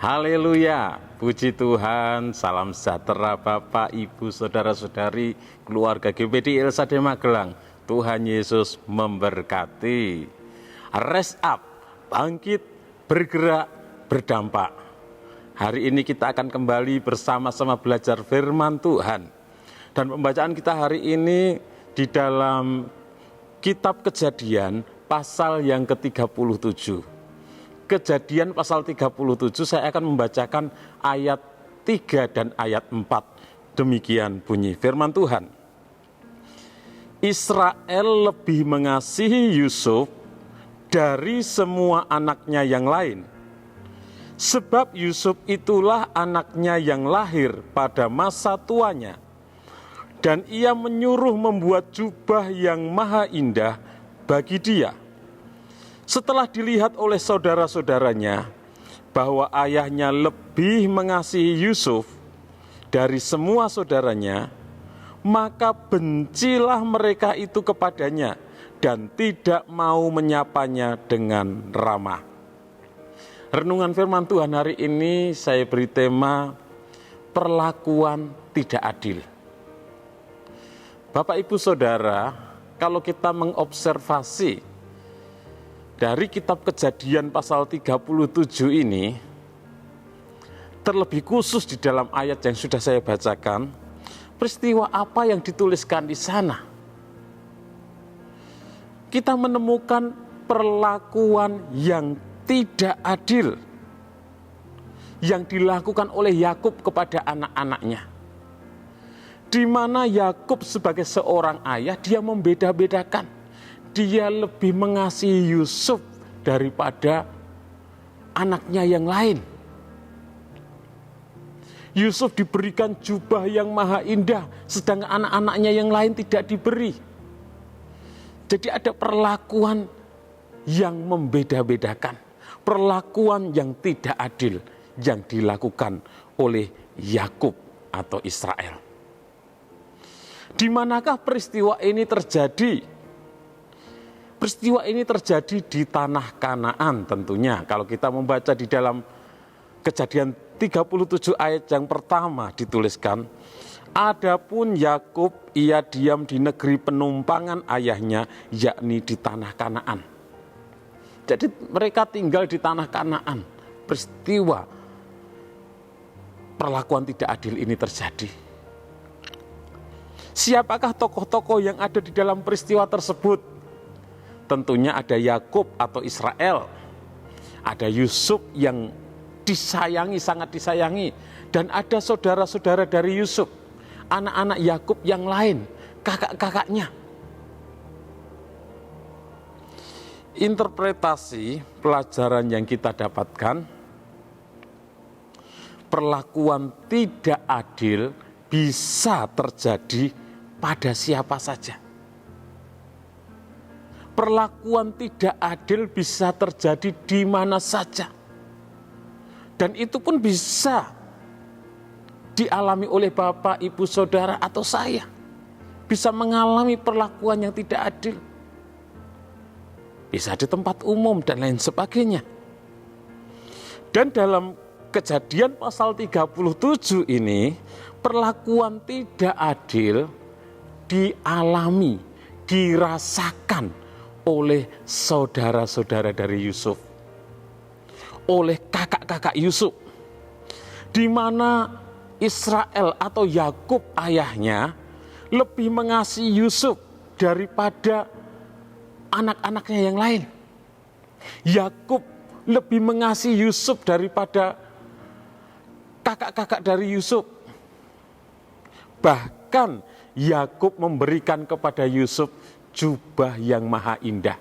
Haleluya, puji Tuhan, salam sejahtera Bapak, Ibu, Saudara-saudari, keluarga GPD Elsade Magelang. Tuhan Yesus memberkati. Rise up, bangkit, bergerak, berdampak. Hari ini kita akan kembali bersama-sama belajar firman Tuhan. Dan pembacaan kita hari ini di dalam kitab Kejadian pasal yang ke-37. Kejadian pasal 37 saya akan membacakan ayat 3 dan ayat 4. Demikian bunyi firman Tuhan. Israel lebih mengasihi Yusuf dari semua anaknya yang lain. Sebab Yusuf itulah anaknya yang lahir pada masa tuanya. Dan ia menyuruh membuat jubah yang maha indah bagi dia. Setelah dilihat oleh saudara-saudaranya bahwa ayahnya lebih mengasihi Yusuf dari semua saudaranya, maka bencilah mereka itu kepadanya dan tidak mau menyapanya dengan ramah. Renungan firman Tuhan hari ini saya beri tema perlakuan tidak adil. Bapak, Ibu, Saudara, kalau kita mengobservasi dari kitab Kejadian pasal 37 ini, terlebih khusus di dalam ayat yang sudah saya bacakan, peristiwa apa yang dituliskan di sana? Kita menemukan perlakuan yang tidak adil yang dilakukan oleh Yakub kepada anak-anaknya. Di mana Yakub sebagai seorang ayah, dia membeda-bedakan. Dia lebih mengasihi Yusuf daripada anaknya yang lain. Yusuf diberikan jubah yang maha indah, sedangkan anak-anaknya yang lain tidak diberi. Jadi ada perlakuan yang membeda-bedakan, perlakuan yang tidak adil yang dilakukan oleh Yakub atau Israel. Di manakah peristiwa ini terjadi? Peristiwa ini terjadi di tanah Kanaan tentunya. Kalau kita membaca di dalam Kejadian 37 ayat yang pertama dituliskan, adapun Yakub ia diam di negeri penumpangan ayahnya, yakni di tanah Kanaan. Jadi mereka tinggal di tanah Kanaan. Peristiwa perlakuan tidak adil ini terjadi. Siapakah tokoh-tokoh yang ada di dalam peristiwa tersebut? Tentunya ada Yakub atau Israel, ada Yusuf yang disayangi, sangat disayangi, dan ada saudara-saudara dari Yusuf, anak-anak Yakub yang lain, kakak-kakaknya. Interpretasi pelajaran yang kita dapatkan, perlakuan tidak adil bisa terjadi pada siapa saja. Perlakuan tidak adil bisa terjadi di mana saja. Dan itu pun bisa dialami oleh Bapak, Ibu, Saudara, atau saya. Bisa mengalami perlakuan yang tidak adil. Bisa di tempat umum dan lain sebagainya. Dan dalam Kejadian pasal 37 ini, perlakuan tidak adil dialami, dirasakan oleh saudara-saudara dari Yusuf, oleh kakak-kakak Yusuf, di mana Israel atau Yakub ayahnya lebih mengasihi Yusuf daripada anak-anaknya yang lain. Yakub lebih mengasihi Yusuf daripada kakak-kakak dari Yusuf. Bahkan Yakub memberikan kepada Yusuf jubah yang maha indah.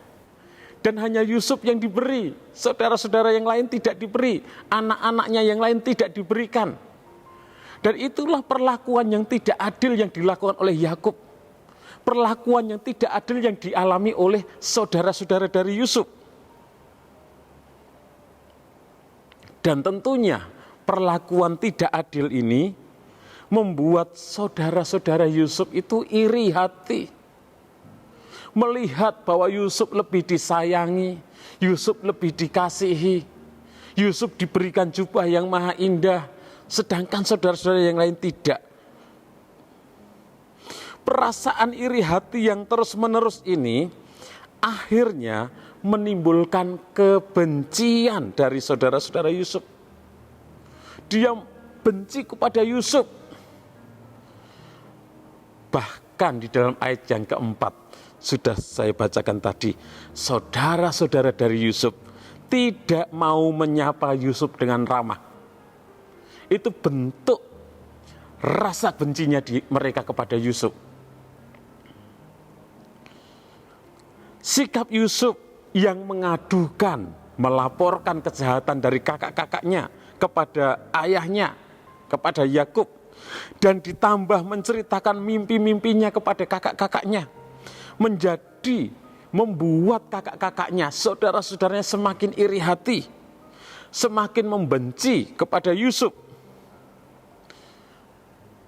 Dan hanya Yusuf yang diberi, saudara-saudara yang lain tidak diberi, anak-anaknya yang lain tidak diberikan. Dan itulah perlakuan yang tidak adil yang dilakukan oleh Yakub. Perlakuan yang tidak adil yang dialami oleh saudara-saudara dari Yusuf. Dan tentunya perlakuan tidak adil ini membuat saudara-saudara Yusuf itu iri hati. Melihat bahwa Yusuf lebih disayangi, Yusuf lebih dikasihi, Yusuf diberikan jubah yang maha indah, sedangkan saudara-saudara yang lain tidak. Perasaan iri hati yang terus-menerus ini akhirnya menimbulkan kebencian dari saudara-saudara Yusuf. Dia benci kepada Yusuf. Bahkan di dalam ayat yang keempat, sudah saya bacakan tadi, saudara-saudara dari Yusuf tidak mau menyapa Yusuf dengan ramah. Itu bentuk rasa bencinya mereka kepada Yusuf. Sikap Yusuf yang mengadukan, melaporkan kejahatan dari kakak-kakaknya kepada ayahnya, kepada Yakub, dan ditambah menceritakan mimpi-mimpinya kepada kakak-kakaknya, membuat kakak-kakaknya, saudara-saudaranya semakin iri hati, semakin membenci kepada Yusuf.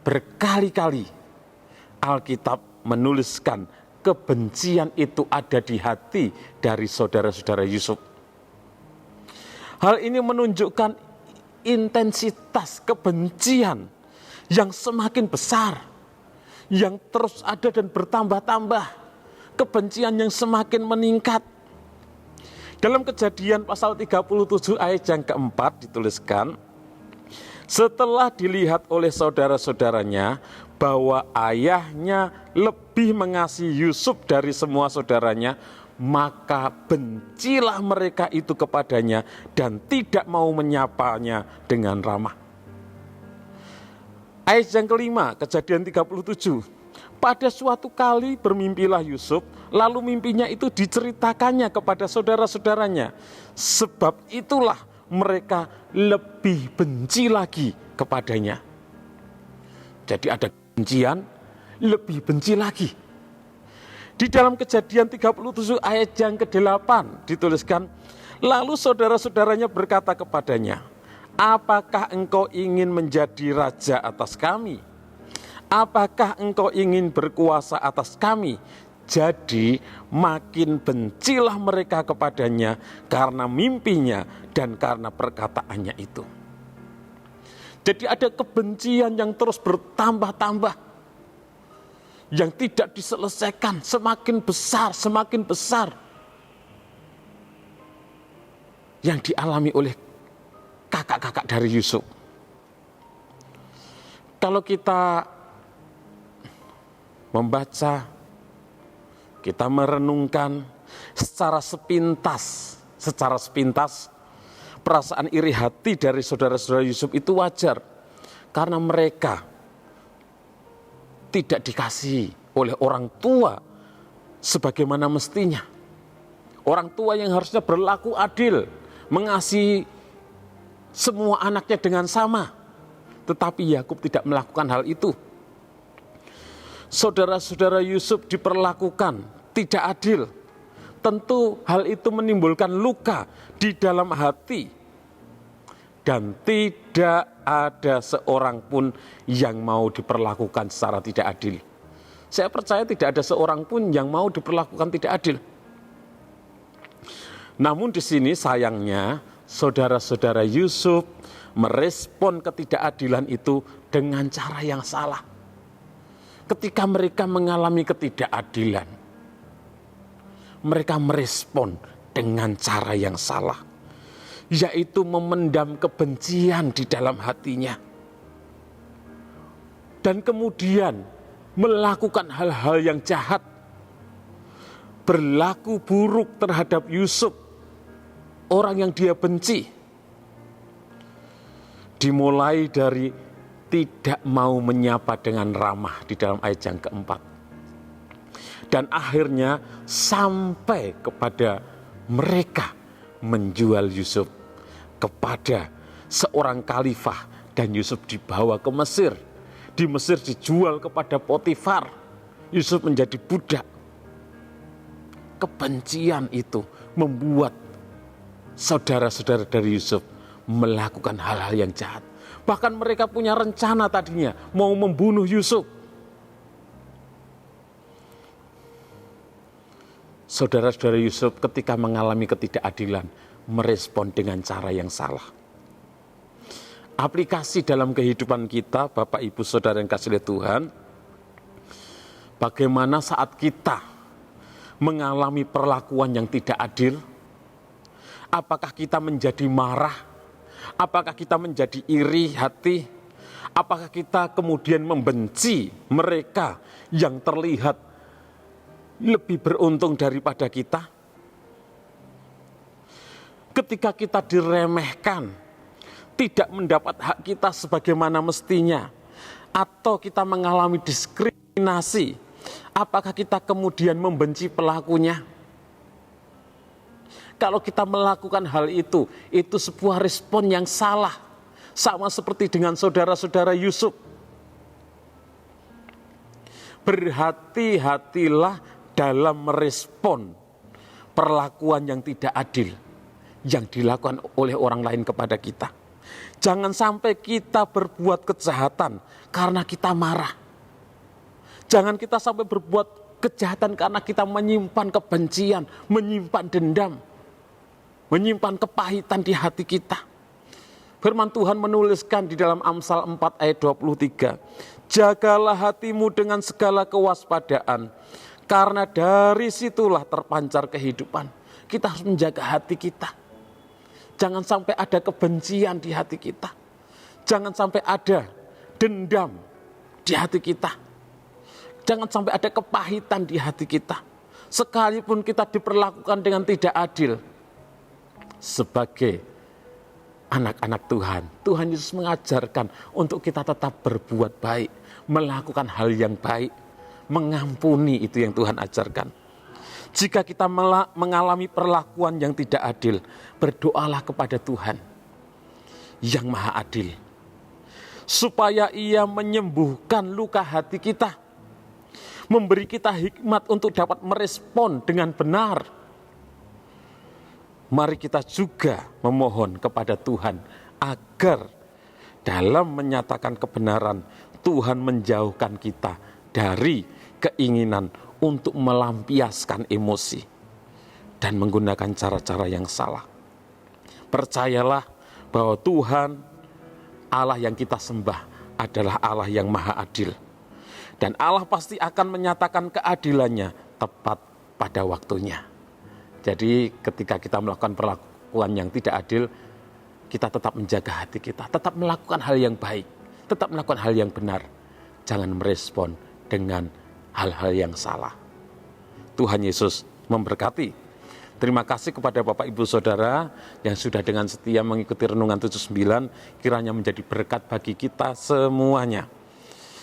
Berkali-kali Alkitab menuliskan kebencian itu ada di hati dari saudara-saudara Yusuf. Hal ini menunjukkan intensitas kebencian yang semakin besar, yang terus ada dan bertambah-tambah, kebencian yang semakin meningkat. Dalam Kejadian pasal 37 ayat yang keempat dituliskan, setelah dilihat oleh saudara-saudaranya bahwa ayahnya lebih mengasihi Yusuf dari semua saudaranya, maka bencilah mereka itu kepadanya dan tidak mau menyapanya dengan ramah. Ayat yang kelima, Kejadian 37. Pada suatu kali bermimpilah Yusuf, lalu mimpinya itu diceritakannya kepada saudara-saudaranya. Sebab itulah mereka lebih benci lagi kepadanya. Jadi ada kebencian, lebih benci lagi. Di dalam Kejadian 37 ayat yang ke-8 dituliskan, lalu saudara-saudaranya berkata kepadanya, apakah engkau ingin menjadi raja atas kami? Apakah engkau ingin berkuasa atas kami? Jadi makin bencilah mereka kepadanya karena mimpinya dan karena perkataannya itu. Jadi ada kebencian yang terus bertambah-tambah, yang tidak diselesaikan, semakin besar yang dialami oleh kakak-kakak dari Yusuf. Kalau kita membaca, kita merenungkan secara sepintas, perasaan iri hati dari saudara-saudara Yusuf itu wajar, karena mereka tidak dikasihi oleh orang tua sebagaimana mestinya. Orang tua yang harusnya berlaku adil, mengasihi semua anaknya dengan sama, tetapi Yakub tidak melakukan hal itu. Saudara-saudara Yusuf diperlakukan tidak adil. Tentu hal itu menimbulkan luka di dalam hati. Dan tidak ada seorang pun yang mau diperlakukan secara tidak adil. Saya percaya tidak ada seorang pun yang mau diperlakukan tidak adil. Namun di sini sayangnya saudara-saudara Yusuf merespon ketidakadilan itu dengan cara yang salah. Ketika mereka mengalami ketidakadilan, mereka merespon dengan cara yang salah, yaitu memendam kebencian di dalam hatinya. Dan kemudian melakukan hal-hal yang jahat, berlaku buruk terhadap Yusuf, orang yang dia benci. Dimulai dari tidak mau menyapa dengan ramah di dalam ayat yang keempat. Dan akhirnya sampai kepada mereka menjual Yusuf kepada seorang khalifah, dan Yusuf dibawa ke Mesir. Di Mesir dijual kepada Potifar. Yusuf menjadi budak. Kebencian itu membuat saudara-saudara dari Yusuf melakukan hal-hal yang jahat. Bahkan mereka punya rencana tadinya mau membunuh Yusuf. saudara-saudara Yusuf ketika mengalami ketidakadilan merespon dengan cara yang salah. Aplikasi dalam kehidupan kita, Bapak Ibu Saudara yang kasih oleh Tuhan, bagaimana saat kita mengalami perlakuan yang tidak adil, apakah kita menjadi marah, apakah kita menjadi iri hati, apakah kita kemudian membenci mereka yang terlihat lebih beruntung daripada kita? Ketika kita diremehkan, tidak mendapat hak kita sebagaimana mestinya, atau kita mengalami diskriminasi, apakah kita kemudian membenci pelakunya? Kalau kita melakukan hal itu sebuah respon yang salah. Sama seperti dengan saudara-saudara Yusuf. Berhati-hatilah dalam merespon perlakuan yang tidak adil yang dilakukan oleh orang lain kepada kita. Jangan sampai kita berbuat kejahatan karena kita marah. Jangan kita sampai berbuat kejahatan karena kita menyimpan kebencian, menyimpan dendam, menyimpan kepahitan di hati kita. Firman Tuhan menuliskan di dalam Amsal 4 ayat 23, jagalah hatimu dengan segala kewaspadaan, karena dari situlah terpancar kehidupan. Kita harus menjaga hati kita. Jangan sampai ada kebencian di hati kita. Jangan sampai ada dendam di hati kita. Jangan sampai ada kepahitan di hati kita. Sekalipun kita diperlakukan dengan tidak adil. Sebagai anak-anak Tuhan, Tuhan Yesus mengajarkan untuk kita tetap berbuat baik, melakukan hal yang baik, mengampuni, itu yang Tuhan ajarkan. Jika kita mengalami perlakuan yang tidak adil, berdoalah kepada Tuhan yang Maha Adil, supaya Ia menyembuhkan luka hati kita, memberi kita hikmat untuk dapat merespon dengan benar. Mari kita juga memohon kepada Tuhan agar dalam menyatakan kebenaran, Tuhan menjauhkan kita dari keinginan untuk melampiaskan emosi dan menggunakan cara-cara yang salah. Percayalah bahwa Tuhan, Allah yang kita sembah, adalah Allah yang Maha Adil. Dan Allah pasti akan menyatakan keadilannya tepat pada waktunya. Jadi ketika kita melakukan perlakuan yang tidak adil, kita tetap menjaga hati kita, tetap melakukan hal yang baik, tetap melakukan hal yang benar. Jangan merespon dengan hal-hal yang salah. Tuhan Yesus memberkati. Terima kasih kepada Bapak Ibu Saudara yang sudah dengan setia mengikuti Renungan 79, kiranya menjadi berkat bagi kita semuanya.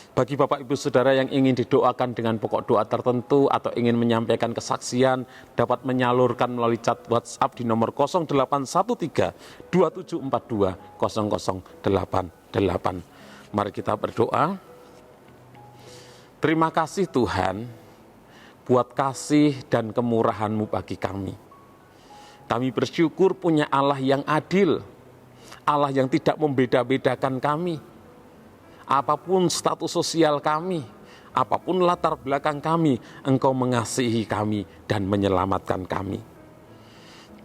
Bagi Bapak Ibu Saudara yang ingin didoakan dengan pokok doa tertentu atau ingin menyampaikan kesaksian, dapat menyalurkan melalui chat WhatsApp di nomor 0813 2742 0088. Mari kita berdoa. Terima kasih Tuhan buat kasih dan kemurahan-Mu bagi kami. Kami bersyukur punya Allah yang adil, Allah yang tidak membeda-bedakan kami. Apapun status sosial kami, apapun latar belakang kami, Engkau mengasihi kami dan menyelamatkan kami.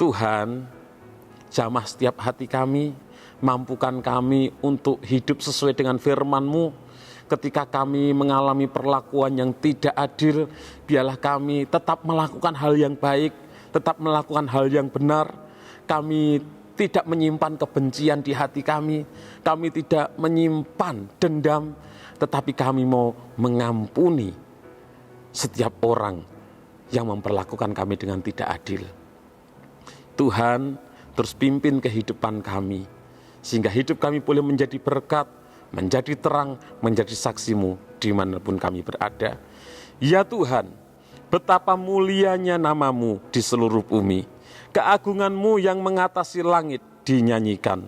Tuhan, jamah setiap hati kami, mampukan kami untuk hidup sesuai dengan firman-Mu. Ketika kami mengalami perlakuan yang tidak adil, biarlah kami tetap melakukan hal yang baik, tetap melakukan hal yang benar. Kami tidak menyimpan kebencian di hati kami tidak menyimpan dendam, tetapi kami mau mengampuni setiap orang yang memperlakukan kami dengan tidak adil. Tuhan, terus pimpin kehidupan kami, sehingga hidup kami boleh menjadi berkat, menjadi terang, menjadi saksi-Mu dimanapun kami berada. Ya Tuhan, betapa mulianya nama-Mu di seluruh bumi. Keagungan-Mu yang mengatasi langit dinyanyikan.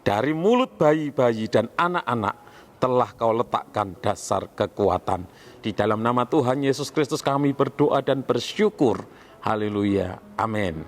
Dari mulut bayi-bayi dan anak-anak telah Kau letakkan dasar kekuatan. Di dalam nama Tuhan Yesus Kristus kami berdoa dan bersyukur. Haleluya. Amin.